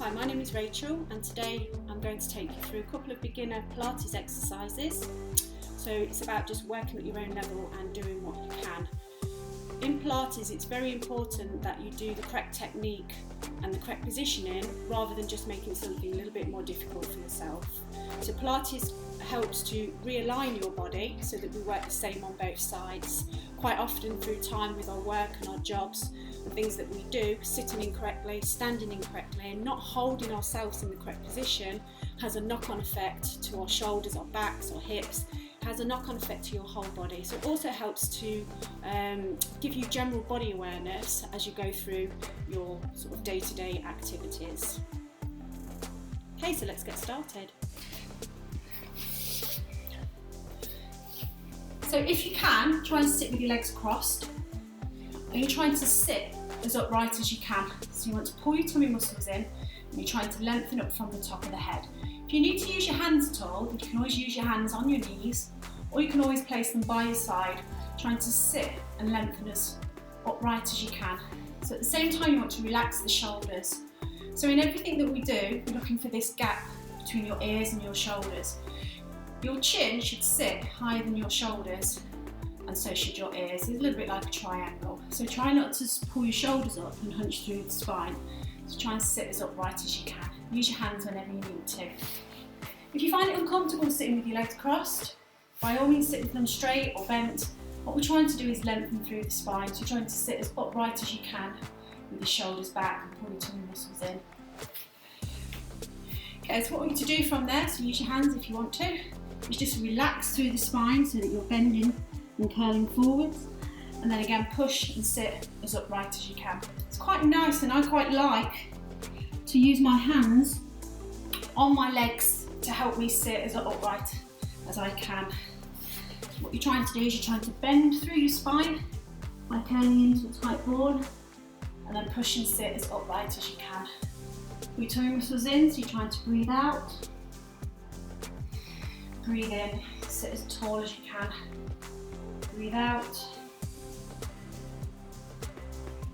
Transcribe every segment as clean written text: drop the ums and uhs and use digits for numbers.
Hi, my name is Rachel and today I'm going to take you through a couple of beginner Pilates exercises. So it's about just working at your own level and doing what you can. In Pilates it's very important that you do the correct technique and the correct positioning rather than just making something a little bit more difficult for yourself. So Pilates helps to realign your body so that we work the same on both sides. Quite often through time with our work and our jobs and things that we do, sitting incorrectly, standing incorrectly and not holding ourselves in the correct position has a knock-on effect to our shoulders, our backs, our hips, has a knock-on effect to your whole body. So it also helps to give you general body awareness as you go through your sort of day-to-day activities. Okay, so let's get started. So if you can, try and sit with your legs crossed. And you're trying to sit as upright as you can. So you want to pull your tummy muscles in and you're trying to lengthen up from the top of the head. If you need to use your hands at all, you can always use your hands on your knees or you can always place them by your side, trying to sit and lengthen as upright as you can. So at the same time you want to relax the shoulders. So in everything that we do, we're looking for this gap between your ears and your shoulders. Your chin should sit higher than your shoulders and so should your ears. It's a little bit like a triangle. So try not to pull your shoulders up and hunch through the spine. So try and sit as upright as you can. Use your hands whenever you need to. If you find it uncomfortable sitting with your legs crossed, by all means sit with them straight or bent. What we're trying to do is lengthen through the spine. So you're trying to sit as upright as you can with your shoulders back and pull your tummy muscles in. Okay, so what we need to do from there, so use your hands if you want to, is just relax through the spine so that you're bending and curling forwards, and then again push and sit as upright as you can. It's quite nice and I quite like to use my hands on my legs to help me sit as upright as I can. What you're trying to do is you're trying to bend through your spine by curling into a tight ball and then push and sit as upright as you can. Put your tummy muscles in, so you're trying to breathe out. Breathe in, sit as tall as you can. Breathe out.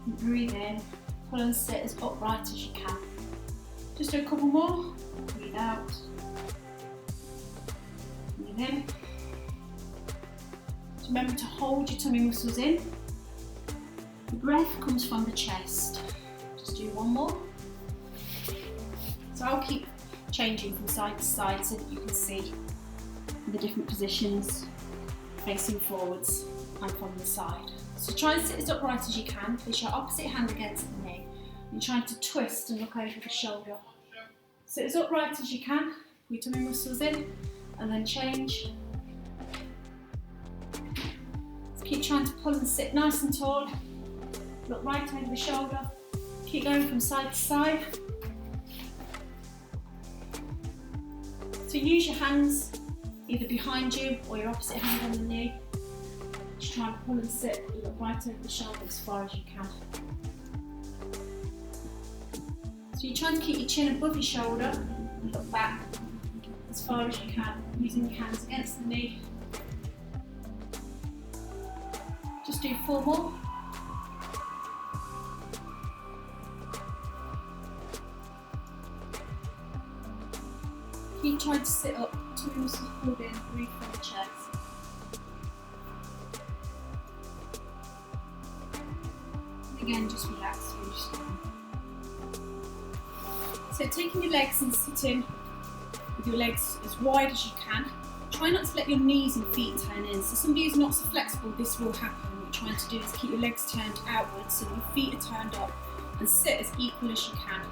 And breathe in, pull and sit as upright as you can. Just do a couple more. Breathe out. Breathe in. So remember to hold your tummy muscles in. The breath comes from the chest. Just do one more. So I'll keep changing from side to side so that you can see the different positions facing forwards and from the side. So try and sit as upright as you can. Place your opposite hand against the knee. You're trying to twist and look over the shoulder. Sit as upright as you can. Put your tummy muscles in and then change. So keep trying to pull and sit nice and tall. Look right over the shoulder. Keep going from side to side. So use your hands either behind you or your opposite hand on the knee. Just try and pull and sit, look right over the shoulder as far as you can. So you're trying to keep your chin above your shoulder and look back as far as you can, using your hands against the knee. Just do 4 more. Keep trying to sit up, tummy muscles pulled in, breathe from the chest. And again, just relax through your spine. So taking your legs and sitting with your legs as wide as you can. Try not to let your knees and feet turn in. So somebody who's not so flexible, this will happen. What you're trying to do is keep your legs turned outwards so your feet are turned up and sit as equal as you can.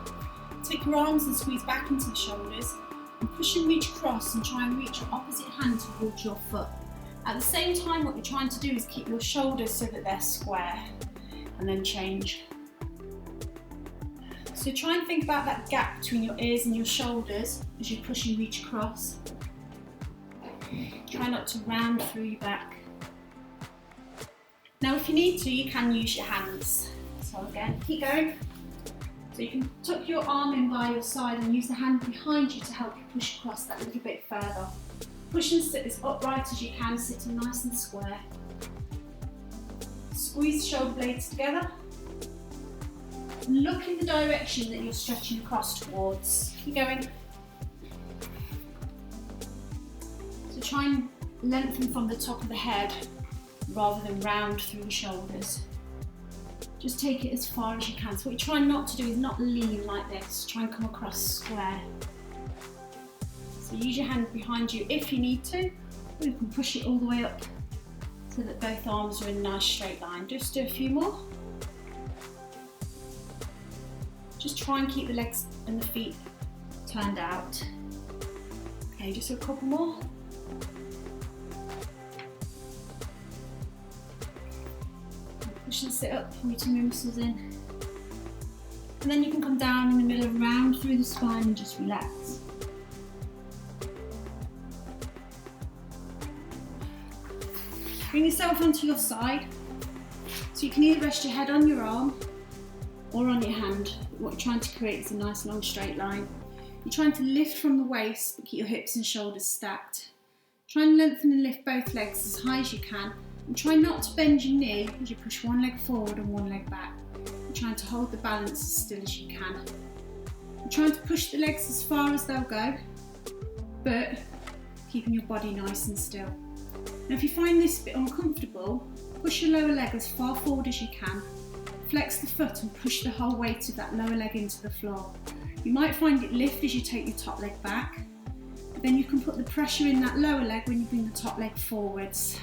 Take your arms and squeeze back into the shoulders. And push and reach across and try and reach your opposite hand towards your foot. At the same time, what you're trying to do is keep your shoulders so that they're square and then change. So try and think about that gap between your ears and your shoulders as you push and reach across. Try not to round through your back. Now if you need to, you can use your hands. So again, keep going. So you can tuck your arm in by your side and use the hand behind you to help you push across that little bit further. Push and sit as upright as you can, sitting nice and square. Squeeze the shoulder blades together. Look in the direction that you're stretching across towards. Keep going. So try and lengthen from the top of the head rather than round through the shoulders. Just take it as far as you can. So what you're trying not to do is not lean like this. Try and come across square. So use your hand behind you if you need to, or you can push it all the way up so that both arms are in a nice straight line. Just do a few more. Just try and keep the legs and the feet turned out. Okay, just a couple more. Push and sit up, pull your tummy muscles in. And then you can come down in the middle, round through the spine and just relax. Bring yourself onto your side. So you can either rest your head on your arm or on your hand. What you're trying to create is a nice long straight line. You're trying to lift from the waist, but keep your hips and shoulders stacked. Try and lengthen and lift both legs as high as you can. And try not to bend your knee as you push one leg forward and one leg back. You're trying to hold the balance as still as you can. You're trying to push the legs as far as they'll go, but keeping your body nice and still. Now if you find this a bit uncomfortable, push your lower leg as far forward as you can. Flex the foot and push the whole weight of that lower leg into the floor. You might find it lift as you take your top leg back, but then you can put the pressure in that lower leg when you bring the top leg forwards.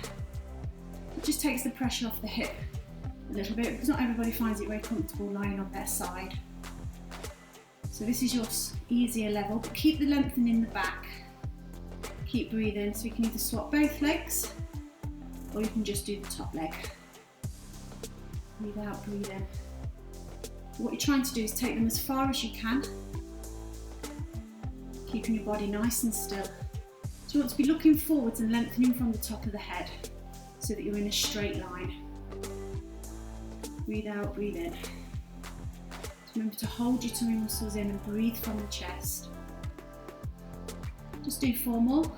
It just takes the pressure off the hip a little bit because not everybody finds it very comfortable lying on their side. So this is your easier level, but keep the lengthening in the back. Keep breathing, so you can either swap both legs or you can just do the top leg. Breathe out, breathe in. What you're trying to do is take them as far as you can, keeping your body nice and still. So you want to be looking forwards and lengthening from the top of the head so that you're in a straight line. Breathe out, breathe in. So remember to hold your tummy muscles in and breathe from the chest. Just do 4 more.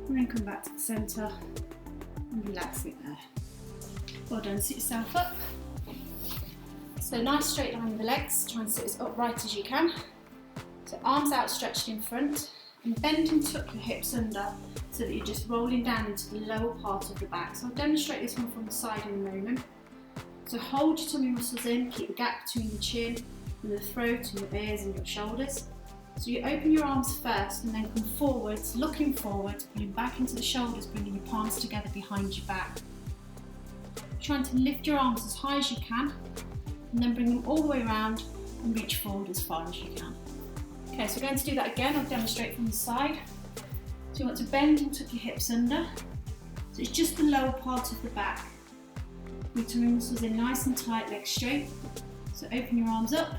And then come back to the centre and relax it there. Well done, sit yourself up. So nice straight line with the legs, try and sit as upright as you can. So arms outstretched in front and bend and tuck your hips under so that you're just rolling down into the lower part of the back. So I'll demonstrate this one from the side in a moment. So hold your tummy muscles in, keep the gap between the chin and the throat and your ears and your shoulders. So you open your arms first and then come forwards, looking forward, pulling back into the shoulders, bringing your palms together behind your back. Trying to lift your arms as high as you can and then bring them all the way around and reach forward as far as you can. Okay, so we're going to do that again. I'll demonstrate from the side. So you want to bend and tuck your hips under. So it's just the lower part of the back. Your tummy muscles in nice and tight, legs straight. So open your arms up,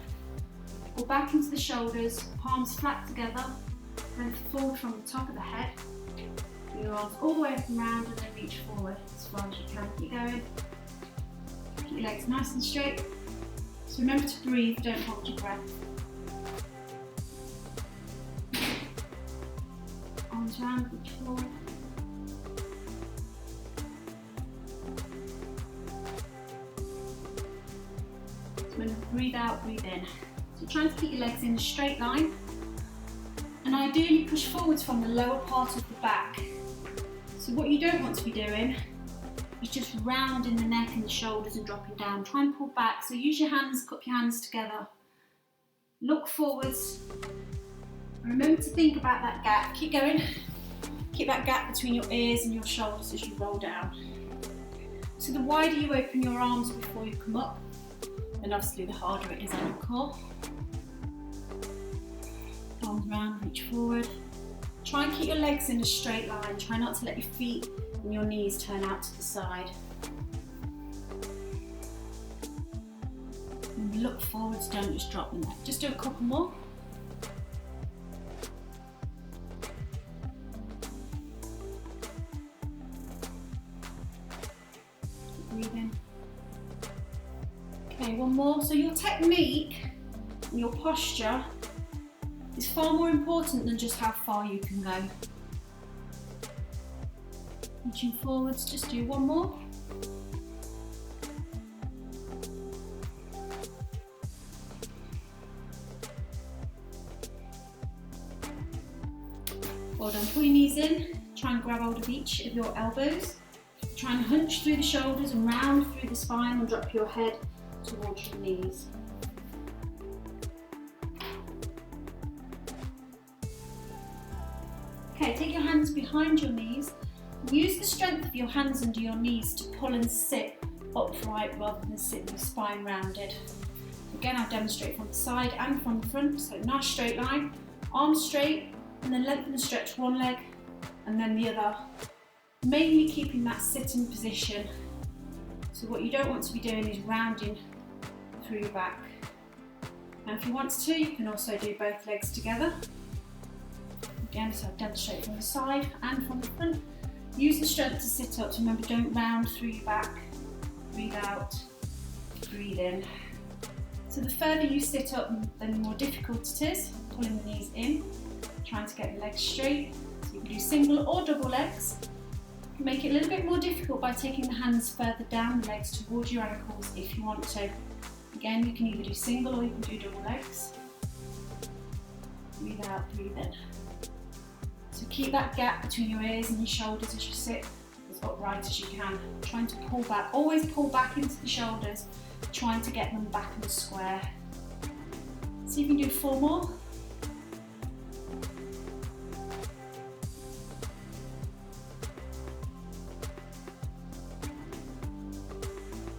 or back into the shoulders, palms flat together, then forward from the top of the head. Bring your arms all the way up and round and then reach forward as far as you can. Keep going. Keep your legs nice and straight. So remember to breathe, don't hold your breath. Arms round, reach forward. So when you breathe out, breathe in. So trying to keep your legs in a straight line. And ideally push forwards from the lower part of the back. So what you don't want to be doing is just rounding the neck and the shoulders and dropping down. Try and pull back. So use your hands, cup your hands together. Look forwards. Remember to think about that gap. Keep going. Keep that gap between your ears and your shoulders as you roll down. So the wider you open your arms before you come up, then obviously the harder it is on your core. Arms round, reach forward. Try and keep your legs in a straight line. Try not to let your feet and your knees turn out to the side. And look forwards, don't just drop the neck. Just do a couple more. Breathe in. Okay, one more. So your technique and your posture is far more important than just how far you can go. Reaching forwards, just do one more. Well done, pull your knees in, try and grab hold of each of your elbows. Try and hunch through the shoulders and round through the spine and drop your head towards your knees. Okay, take your hands behind your knees. Use the strength of your hands under your knees to pull and sit upright rather than sit with your spine rounded. Again, I'll demonstrate from the side and from the front. So nice straight line, arms straight, and then lengthen and stretch one leg and then the other. Mainly keeping that sitting position. So what you don't want to be doing is rounding through your back. Now if you want to, you can also do both legs together. Again, so I'll demonstrate from the side and from the front. Use the strength to sit up. So remember, don't round through your back. Breathe out, breathe in. So the further you sit up, then the more difficult it is. Pulling the knees in, trying to get the legs straight. So you can do single or double legs. Make it a little bit more difficult by taking the hands further down the legs towards your ankles if you want to. Again, you can either do single or you can do double legs. Breathe out, breathe in. So keep that gap between your ears and your shoulders as you sit as upright as you can. Trying to pull back, always pull back into the shoulders, trying to get them back in a square. See if you can do 4 more.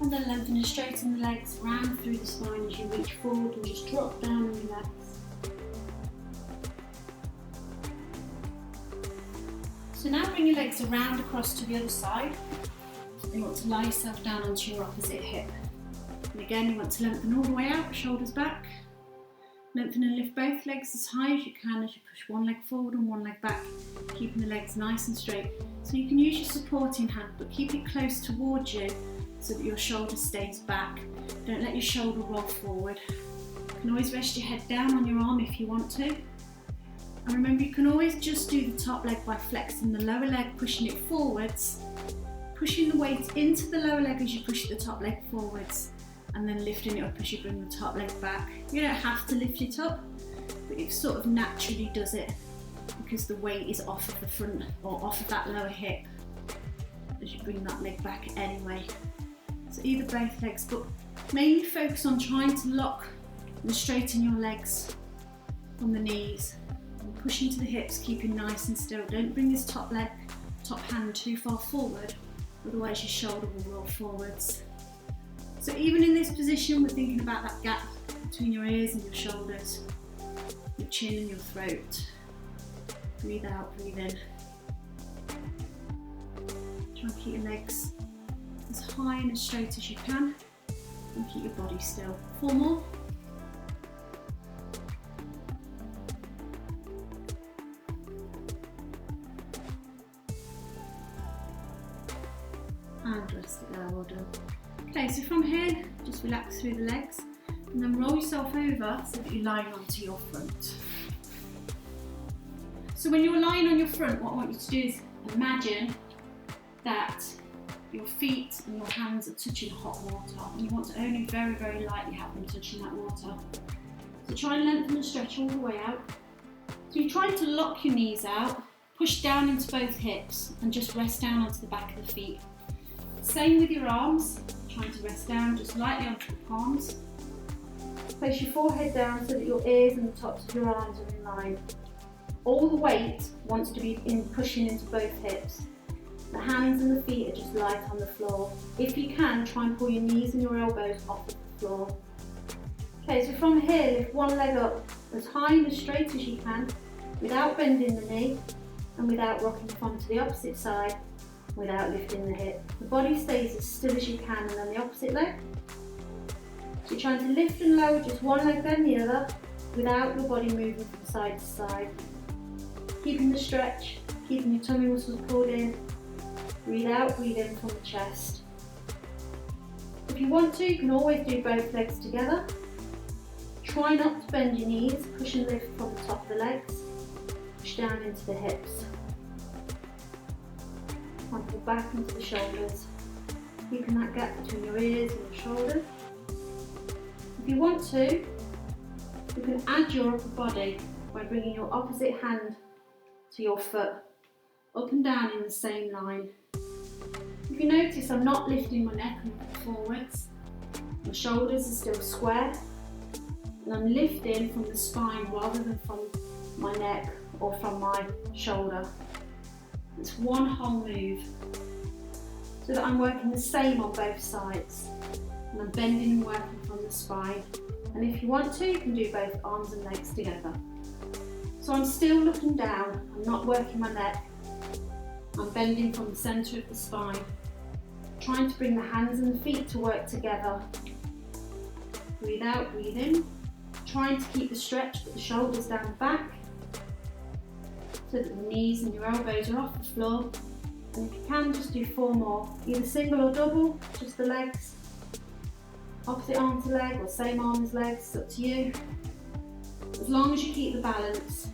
And then lengthen and straighten the legs, round through the spine as you reach forward and just drop down and relax. So now bring your legs around across to the other side. You want to lie yourself down onto your opposite hip. And again, you want to lengthen all the way out, shoulders back. Lengthen and lift both legs as high as you can as you push one leg forward and one leg back, keeping the legs nice and straight. So you can use your supporting hand, but keep it close towards you so that your shoulder stays back. Don't let your shoulder roll forward. You can always rest your head down on your arm if you want to. And remember, you can always just do the top leg by flexing the lower leg, pushing it forwards, pushing the weight into the lower leg as you push the top leg forwards, and then lifting it up as you bring the top leg back. You don't have to lift it up, but it sort of naturally does it because the weight is off of the front or off of that lower hip as you bring that leg back anyway. So either both legs, but mainly focus on trying to lock and straighten your legs from the knees and push into the hips, keeping nice and still. Don't bring this top leg, top hand too far forward, otherwise your shoulder will roll forwards. So even in this position, we're thinking about that gap between your ears and your shoulders, your chin and your throat. Breathe out, breathe in. Try and keep your legs as high and as straight as you can, and keep your body still. 4 more. And rest it there, well done. Okay, so from here, just relax through the legs, and then roll yourself over so that you're lying onto your front. So when you're lying on your front, what I want you to do is imagine that your feet and your hands are touching hot water, and you want to only very, very lightly have them touching that water. So try and lengthen and stretch all the way out. So you're trying to lock your knees out, push down into both hips, and just rest down onto the back of the feet. Same with your arms, trying to rest down just lightly onto the palms. Place your forehead down so that your ears and the tops of your arms are in line. All the weight wants to be pushing into both hips. The hands and the feet are just light on the floor. If you can, try and pull your knees and your elbows off of the floor. Okay, so from here, lift one leg up as high and as straight as you can, without bending the knee and without rocking from to the opposite side, without lifting the hip. The body stays as still as you can, and then the opposite leg. So you're trying to lift and lower just one leg then the other, without your body moving from side to side. Keeping the stretch, keeping your tummy muscles pulled in. Breathe out, breathe in from the chest. If you want to, you can always do both legs together. try not to bend your knees, push and lift from the top of the legs, push down into the hips. And pull back into the shoulders, keeping that gap between your ears and your shoulders. If you want to, you can add your upper body by bringing your opposite hand to your foot, up and down in the same line. If you notice, I'm not lifting my neck and looking forwards. My shoulders are still square, and I'm lifting from the spine rather than from my neck or from my shoulder. It's one whole move, so that I'm working the same on both sides, and I'm bending and working from the spine. And if you want to, you can do both arms and legs together. So I'm still looking down, I'm not working my neck, I'm bending from the centre of the spine, trying to bring the hands and the feet to work together. Breathe out, breathe in, trying to keep the stretch, put the shoulders down the back, so that the knees and your elbows are off the floor. And if you can, just do 4 more, either single or double, just the legs. Opposite arm to leg or same arm as legs, it's up to you. As long as you keep the balance.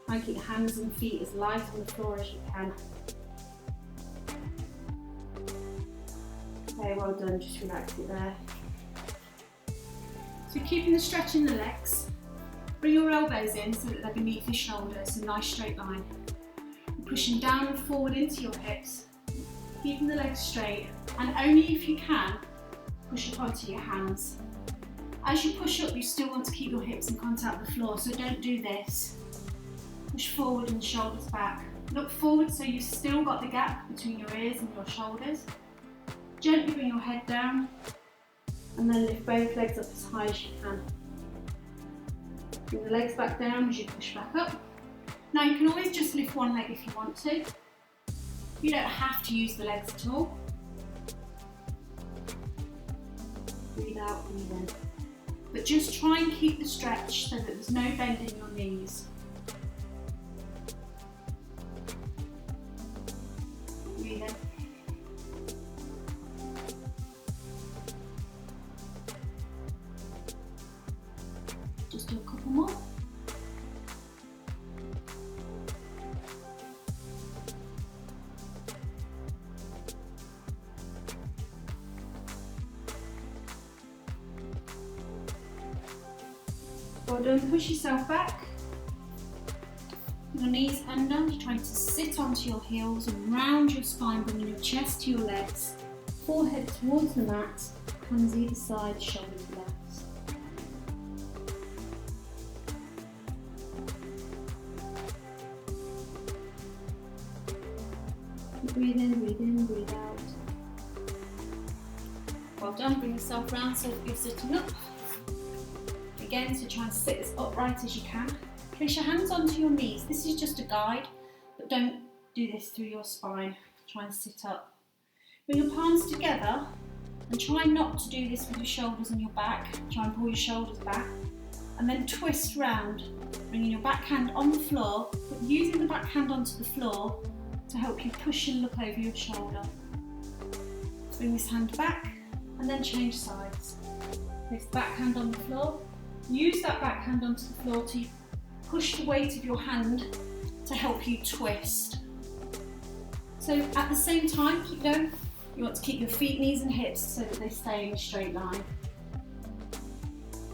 Try and keep the hands and feet as light on the floor as you can. Okay, well done, just relax it there. So keeping the stretch in the legs, bring your elbows in so that they're beneath your shoulders, a nice straight line. And pushing down and forward into your hips, keeping the legs straight, and only if you can, push up onto your hands. As you push up, you still want to keep your hips in contact with the floor, so don't do this. Push forward and shoulders back. Look forward so you've still got the gap between your ears and your shoulders. Gently bring your head down, and then lift both legs up as high as you can. Bring the legs back down as you push back up. Now you can always just lift one leg if you want to. You don't have to use the legs at all. Breathe out, breathe in. But just try and keep the stretch so that there's no bend in your knees. Breathe in. Just do a couple more. Well done, push yourself back. Your knees under, you're trying to sit onto your heels and round your spine, bringing your chest to your legs, forehead towards the mat, hands either side, shoulders relaxed. Breathe in, breathe out. Well done, bring yourself round so that you're sitting up. Again, so try and sit as upright as you can. Place your hands onto your knees. This is just a guide, but don't do this through your spine. Try and sit up. Bring your palms together and try not to do this with your shoulders and your back. Try and pull your shoulders back and then twist round, bringing your back hand on the floor, but using the back hand onto the floor to help you push and look over your shoulder. Bring this hand back and then change sides. Place the back hand on the floor. Use that back hand onto the floor to push the weight of your hand to help you twist. So at the same time, keep going. You want to keep your feet, knees and hips so that they stay in a straight line.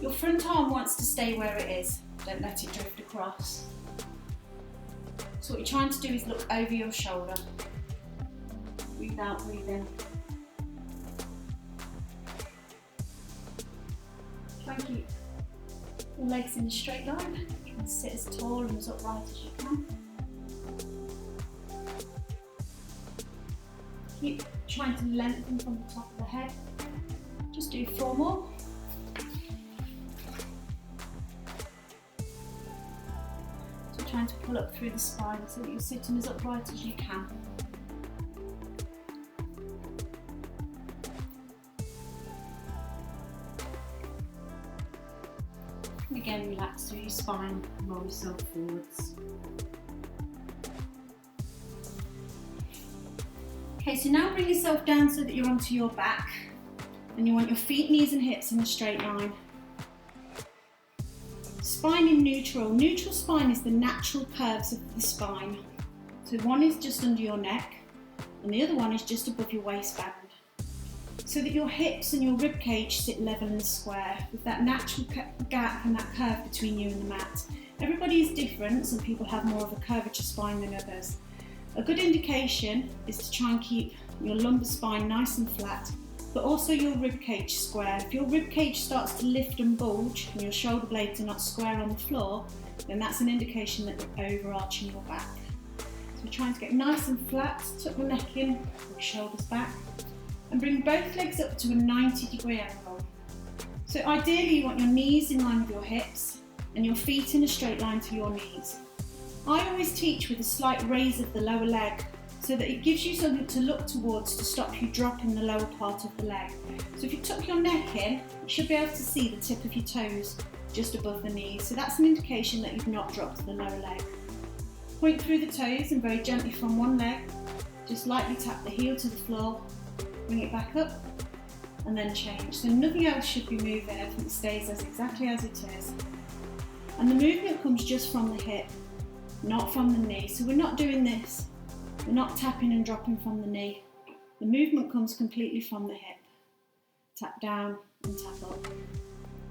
Your front arm wants to stay where it is. Don't let it drift across. So what you're trying to do is look over your shoulder. Breathe out, breathe in. Try and keep your legs in a straight line. Try and sit as tall and as upright as you can. Keep trying to lengthen from the top of the head. Just do 4 more. So trying to pull up through the spine so that you're sitting as upright as you can. And again, relax through your spine and roll yourself forwards. Okay, so now bring yourself down so that you're onto your back. And you want your feet, knees and hips in a straight line. Spine in neutral. Neutral spine is the natural curves of the spine. So one is just under your neck and the other one is just above your waistband. So that your hips and your rib cage sit level and square with that natural gap and that curve between you and the mat. Everybody is different. Some people have more of a curvature spine than others. A good indication is to try and keep your lumbar spine nice and flat, but also your rib cage square. If your rib cage starts to lift and bulge and your shoulder blades are not square on the floor, then that's an indication that you're overarching your back. So we're trying to get nice and flat, tuck the neck in, pull your shoulders back, and bring both legs up to a 90-degree angle. So ideally you want your knees in line with your hips and your feet in a straight line to your knees. I always teach with a slight raise of the lower leg so that it gives you something to look towards to stop you dropping the lower part of the leg. So if you tuck your neck in, you should be able to see the tip of your toes just above the knees. So that's an indication that you've not dropped the lower leg. Point through the toes and very gently from one leg, just lightly tap the heel to the floor, bring it back up and then change. So nothing else should be moving, everything stays exactly as it is. And the movement comes just from the hip, not from the knee. So we're not doing this. We're not tapping and dropping from the knee. The movement comes completely from the hip. Tap down and tap up.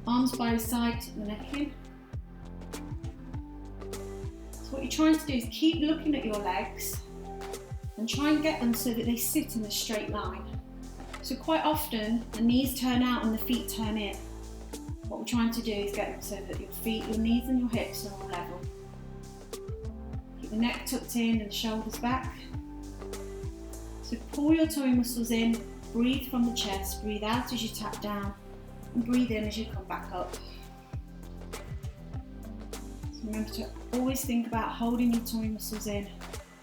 Arms by your side, tuck the neck in. So what you're trying to do is keep looking at your legs and try and get them so that they sit in a straight line. So quite often the knees turn out and the feet turn in. What we're trying to do is get them so that your feet, your knees and your hips are all level. Keep the neck tucked in and the shoulders back. So pull your tummy muscles in, breathe from the chest, breathe out as you tap down and breathe in as you come back up. So remember to always think about holding your tummy muscles in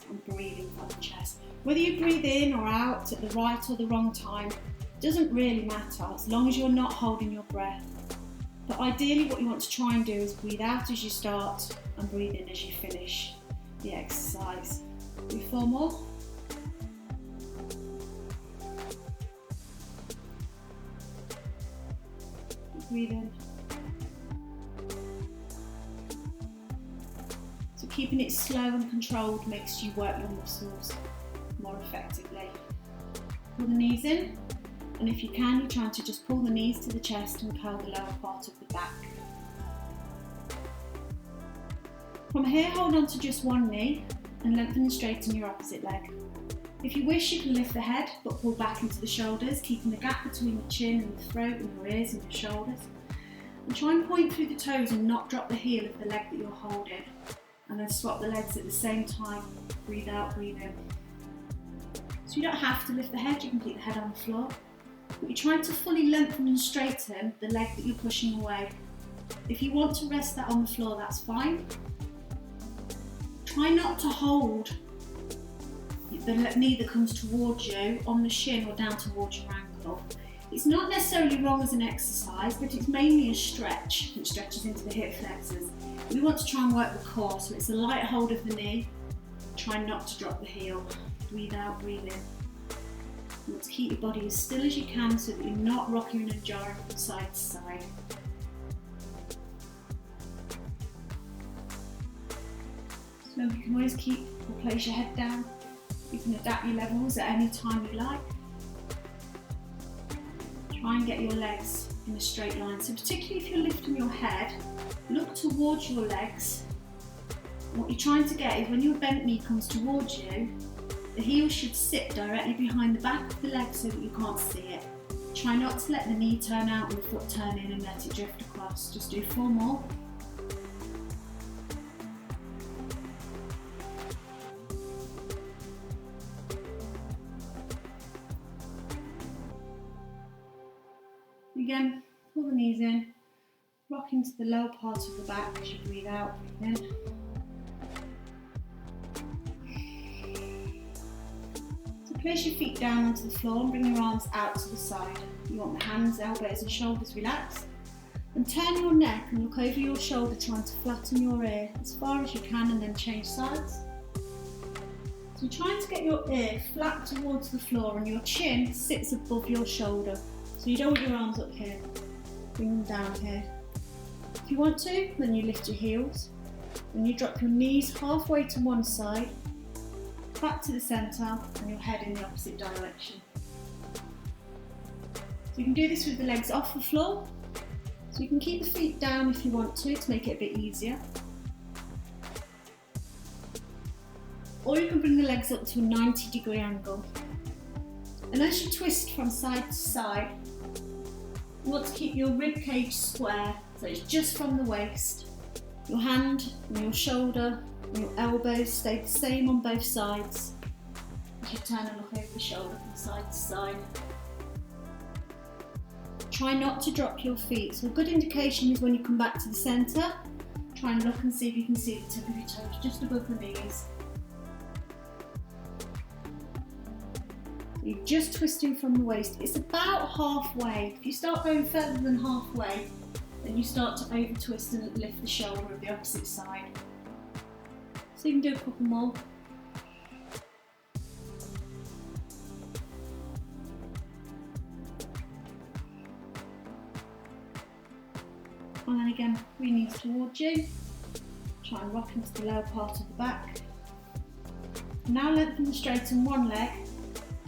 and breathing from the chest. Whether you breathe in or out at the right or the wrong time doesn't really matter as long as you're not holding your breath. But ideally what you want to try and do is breathe out as you start and breathe in as you finish the exercise. Do 4 more. Breathe in. So keeping it slow and controlled makes you work your muscles more effectively. Pull the knees in, and if you can, you're trying to just pull the knees to the chest and curl the lower part of the back. From here, hold on to just one knee and lengthen and straighten your opposite leg. If you wish, you can lift the head but pull back into the shoulders, keeping the gap between the chin and the throat and your ears and your shoulders. And try and point through the toes and not drop the heel of the leg that you're holding. And then swap the legs at the same time. Breathe out, breathe in. So you don't have to lift the head, you can keep the head on the floor. But you're trying to fully lengthen and straighten the leg that you're pushing away. If you want to rest that on the floor, that's fine. Try not to hold the knee that comes towards you on the shin or down towards your ankle. It's not necessarily wrong as an exercise, but it's mainly a stretch. It stretches into the hip flexors. We want to try and work the core, so it's a light hold of the knee. Try not to drop the heel. Breathe out, breathe in. You want to keep your body as still as you can so that you're not rocking and jarring from side to side. So you can always keep or place your head down. You can adapt your levels at any time you like. Try and get your legs in a straight line. So particularly if you're lifting your head, look towards your legs. And what you're trying to get is when your bent knee comes towards you, the heel should sit directly behind the back of the leg so that you can't see it. Try not to let the knee turn out and the foot turn in and let it drift across. Just do 4 more. Again, pull the knees in, rock into the lower part of the back as you breathe out, breathe in. So place your feet down onto the floor and bring your arms out to the side. You want the hands, elbows and shoulders relaxed. And turn your neck and look over your shoulder, trying to flatten your ear as far as you can and then change sides. So you're trying to get your ear flat towards the floor and your chin sits above your shoulder. So you don't want your arms up here, bring them down here. If you want to, then you lift your heels, and you drop your knees halfway to one side, back to the centre, and your head in the opposite direction. So you can do this with the legs off the floor, so you can keep the feet down if you want to make it a bit easier. Or you can bring the legs up to a 90-degree angle. And as you twist from side to side, you want to keep your rib cage square, so it's just from the waist. Your hand and your shoulder and your elbows stay the same on both sides. As you turn and look over the shoulder from side to side. Try not to drop your feet. So a good indication is when you come back to the centre, try and look and see if you can see the tip of your toes just above the knees. You're just twisting from the waist. It's about halfway. If you start going further than halfway, then you start to over twist and lift the shoulder of the opposite side. So you can do a couple more. And then again, three knees towards you. Try and rock into the lower part of the back. Now lengthen and straighten one leg,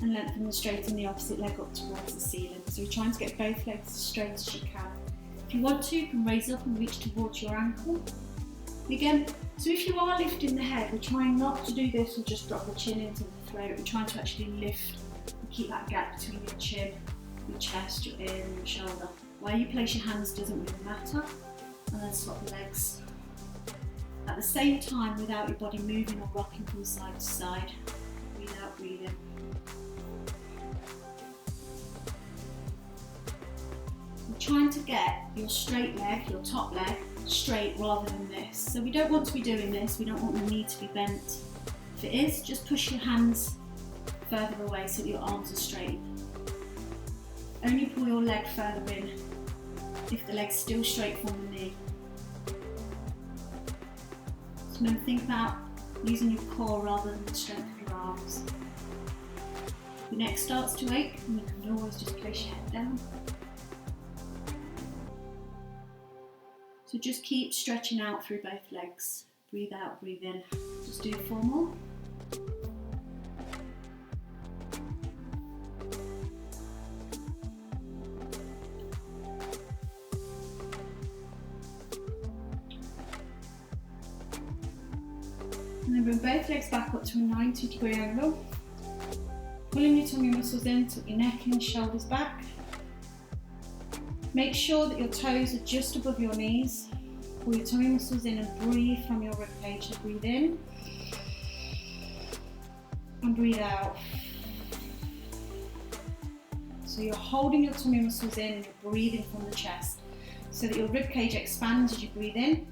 and lengthen and straighten the opposite leg up towards the ceiling. So you're trying to get both legs as straight as you can. If you want to, you can raise up and reach towards your ankle. Again, so if you are lifting the head, we're trying not to do this and just drop the chin into the throat. We're trying to actually lift and keep that gap between your chin, your chest, your ear and your shoulder. Where you place your hands doesn't really matter. And then swap the legs. At the same time, without your body moving or rocking from side to side. Breathe out, breathe in. Trying to get your straight leg, your top leg, straight rather than this. So we don't want to be doing this, we don't want the knee to be bent. If it is, just push your hands further away so that your arms are straight. Only pull your leg further in if the leg's still straight from the knee. So remember, think about using your core rather than the strength of your arms. If your neck starts to ache, then you can always just place your head down. So just keep stretching out through both legs. Breathe out, breathe in. Just do 4 more. And then bring both legs back up to a 90-degree angle. Pulling your tummy muscles in, tuck your neck in, shoulders back. Make sure that your toes are just above your knees. Pull your tummy muscles in and breathe from your ribcage. So breathe in and breathe out. So you're holding your tummy muscles in and you're breathing from the chest so that your ribcage expands as you breathe in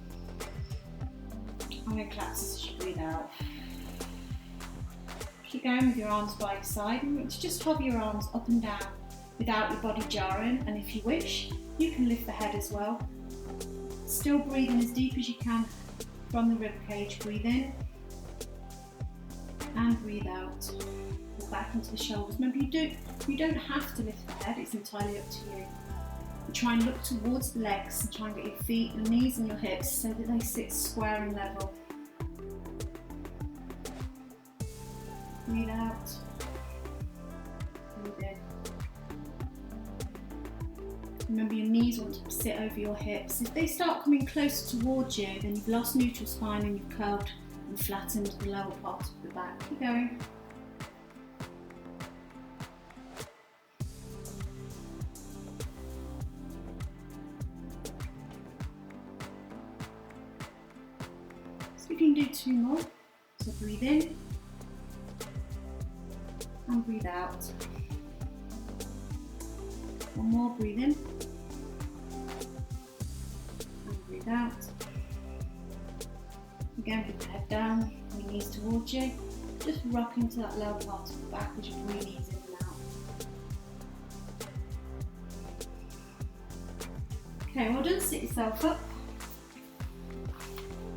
and then collapses as you breathe out. Keep going with your arms by your side and just hover your arms up and down without your body jarring, and if you wish, you can lift the head as well. Still breathing as deep as you can from the ribcage. Breathe in and breathe out. Pull back into the shoulders. Remember, you don't have to lift the head, it's entirely up to you. But try and look towards the legs and try and get your feet, your knees and your hips so that they sit square and level. Breathe out. Breathe in. Remember, your knees want to sit over your hips. If they start coming closer towards you, then you've lost neutral spine and you've curved and flattened the lower part of the back. Keep going. So we can do 2 more. So breathe in and breathe out. 1 more, breathe in and breathe out. Again, put the head down, your knees towards you. Just rock into that lower part of the back as you bring your knees in and out. Okay, well done, sit yourself up.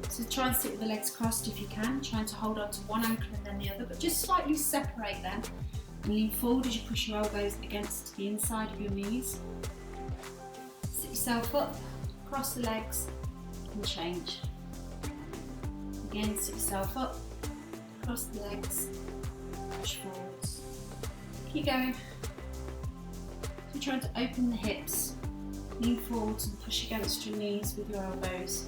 So try and sit with the legs crossed if you can, trying to hold on to one ankle and then the other, but just slightly separate them And lean forward as you push your elbows against the inside of your knees. Sit yourself up, cross the legs and change. Again, sit yourself up, cross the legs, push forwards. Keep going. So trying to open the hips, lean forwards and push against your knees with your elbows.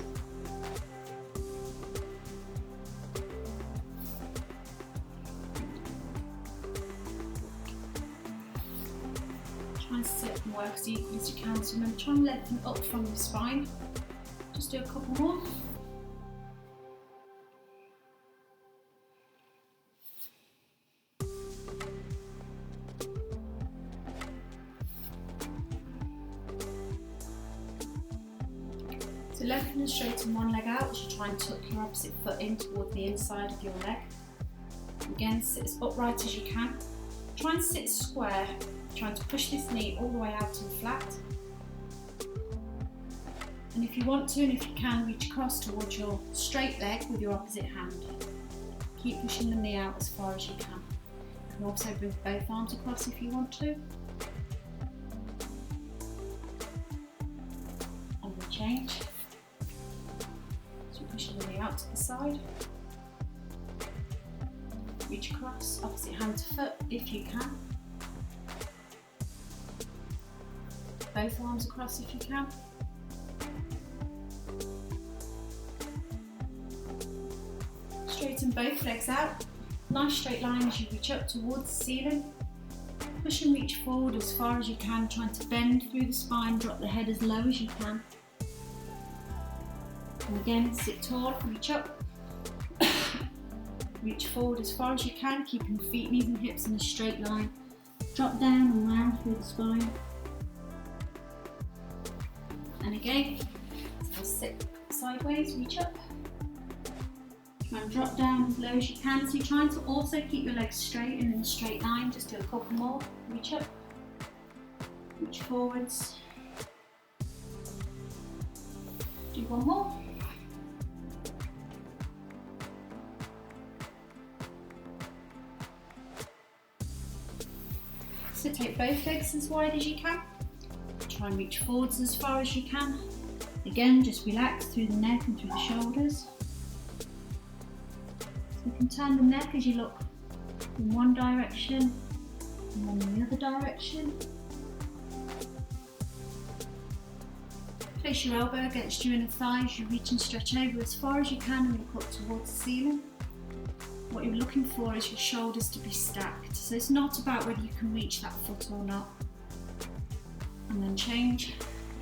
Try and sit and work as equal as you can. So remember, try and lengthen up from the spine. Just do a couple more. So lengthen and straighten one leg out as you try and tuck your opposite foot in toward the inside of your leg. Again, sit as upright as you can. Try and sit square, trying to push this knee all the way out and flat. And if you want to, and if you can, reach across towards your straight leg with your opposite hand. Keep pushing the knee out as far as you can. You can also bring both arms across if you want to. And we change. So pushing the knee out to the side. Reach across, opposite hand to foot if you can. Both arms across if you can. Straighten both legs out. Nice straight line as you reach up towards the ceiling. Push and reach forward as far as you can, trying to bend through the spine, drop the head as low as you can. And again, sit tall, reach up. Reach forward as far as you can, keeping the feet, knees and hips in a straight line. Drop down and round through the spine. And again, so sit sideways, reach up. Try and drop down as low as you can. So you're trying to also keep your legs straight and in a straight line. Just do a couple more. Reach up, reach forwards. Do one more. So take both legs as wide as you can. Try and reach forwards as far as you can. Again, just relax through the neck and through the shoulders. So you can turn the neck as you look in one direction and then in the other direction. Place your elbow against your inner thigh as you reach and stretch over as far as you can and look up towards the ceiling. What you're looking for is your shoulders to be stacked. So it's not about whether you can reach that foot or not. And then change.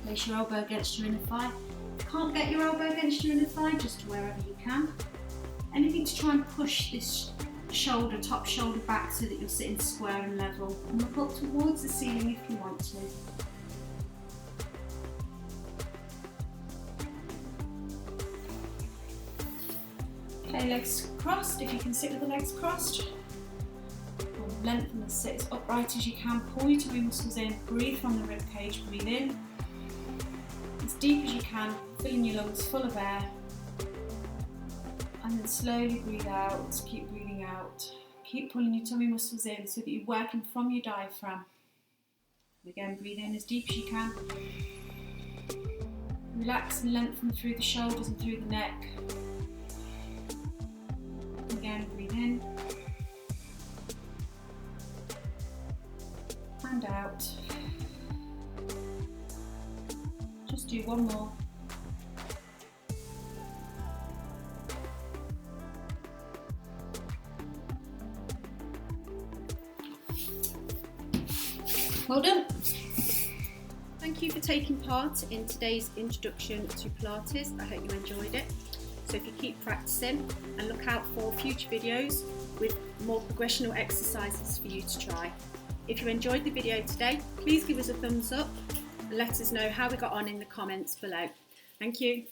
Place your elbow against your inner thigh. If you can't get your elbow against your inner thigh, just wherever you can. Anything to try and push this shoulder, top shoulder back so that you're sitting square and level. And look up towards the ceiling if you want to. Okay, legs crossed. If you can sit with the legs crossed. Lengthen and sit as upright as you can. Pull your tummy muscles in. Breathe from the rib cage. Breathe in. As deep as you can. Filling your lungs full of air. And then slowly breathe out. Keep breathing out. Keep pulling your tummy muscles in so that you're working from your diaphragm. Again, breathe in as deep as you can. Relax and lengthen through the shoulders and through the neck. Again, breathe in and out. Just do one more. Well done. Thank you for taking part in today's introduction to Pilates. I hope you enjoyed it. So if you keep practicing and look out for future videos with more progressional exercises for you to try. If you enjoyed the video today, please give us a thumbs up and let us know how we got on in the comments below. Thank you.